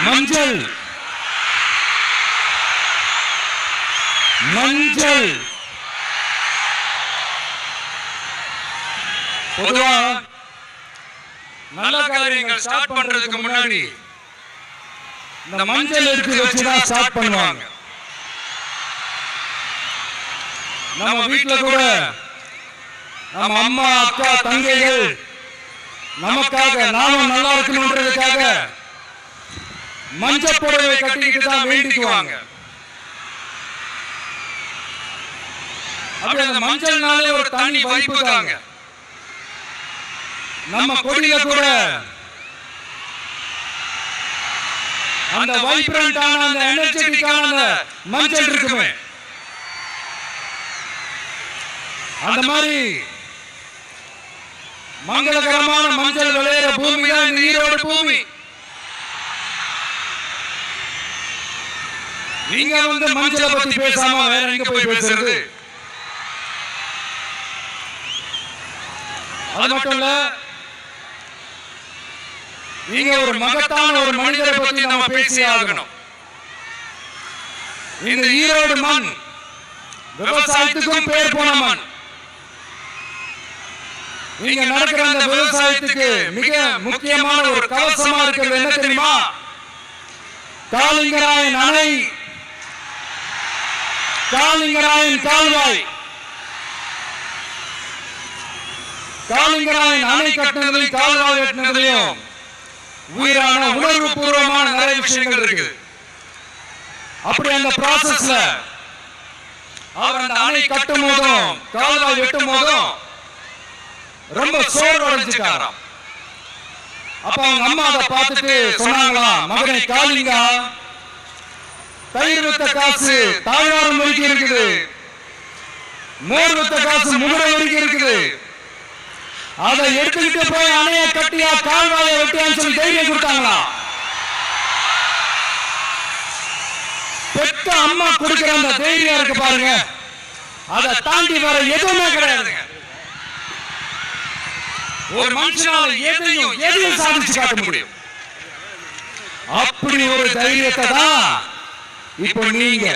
மஞ்சள் மஞ்சள் பொதுவா நல்ல காரியங்கள் ஸ்டார்ட் பண்றதுக்கு முன்னாடி இந்த மஞ்சள் எடுத்து வச்சுதான் ஸ்டார்ட் பண்ணுவாங்க. நம்ம வீட்டுல கூட நம்ம அம்மா அக்கா தங்கைகள் நமக்காக நாமும் நல்லா இருக்கணும்ன்றதுக்காக மஞ்சள் புடவை கட்டிக்கிட்டு தான் வேண்டிக்குவாங்க. அப்படி அந்த மஞ்சள்னாலே ஒரு தனி வைப்பு தாங்க. நம்ம கொடியில கூட அந்த வைப்ரண்டான அந்த எனர்ஜெட்டிக்கான மஞ்சள் இருக்குமே, அந்த மாதிரி மங்களகரமான மஞ்சள் விளையிற பூமி தான் இந்த ஈரோடு பூமி. நீங்க வந்து மஞ்சளை பத்தி பேசாம வேற எங்க போய் பேசுறது? அது மட்டும் இல்ல, நீங்க ஒரு மகத்தான ஒரு மனிதரை பத்தி நம்ம பேசியே ஆகணும். இந்த ஈரோடு மண் விவசாயத்துக்கும் பேர் போன மண். நீங்க நடக்கிற அந்த விவசாயத்துக்கு மிக முக்கியமான ஒரு கவசமா இருக்கிறது என்ன தெரியுமா? காளிங்கராயன் அணை, காளிங்கராயன் கால்வாய். காளிங்கராயன் அணை கட்டினதுலையும் கால்வாய் கட்டினதுலையும் உயிரான உணர்வு பூர்வமான நிறைய விஷயங்கள் இருக்கு. அப்படி அந்த ப்ராசஸ்ல அவர் அந்த அணை கட்டும் போதும் கால்வாய் வெட்டும் போதும் ரொம்ப சோர்வு அடைஞ்சிட்டாராம். அப்ப அவங்க அம்மா அதை பார்த்துட்டு சொன்னாங்களாம், மகனை காளிங்கா, தயிர் வித்த காசு தாழ்வாரம் வரைக்கும் இருக்குது, மோர் வித்த காசு முகரை வரைக்கும் இருக்குது, அதை எடுத்துக்கிட்டு போய் அணைய கட்டியா கால்வாயை வெட்டியான்னு சொல்லி தைரியம் கொடுத்தாங்களா? பெத்த அம்மா கொடுக்கிற அந்த தைரியம் இருக்கு பாருங்க, அதை தாண்டி வர எதுவுமே கிடையாதுங்க. ஒரு மனுஷனால எதையும் சாதிச்சு காட்ட முடியும். அப்படி ஒரு தைரியத்தை தான் இப்ப நீங்க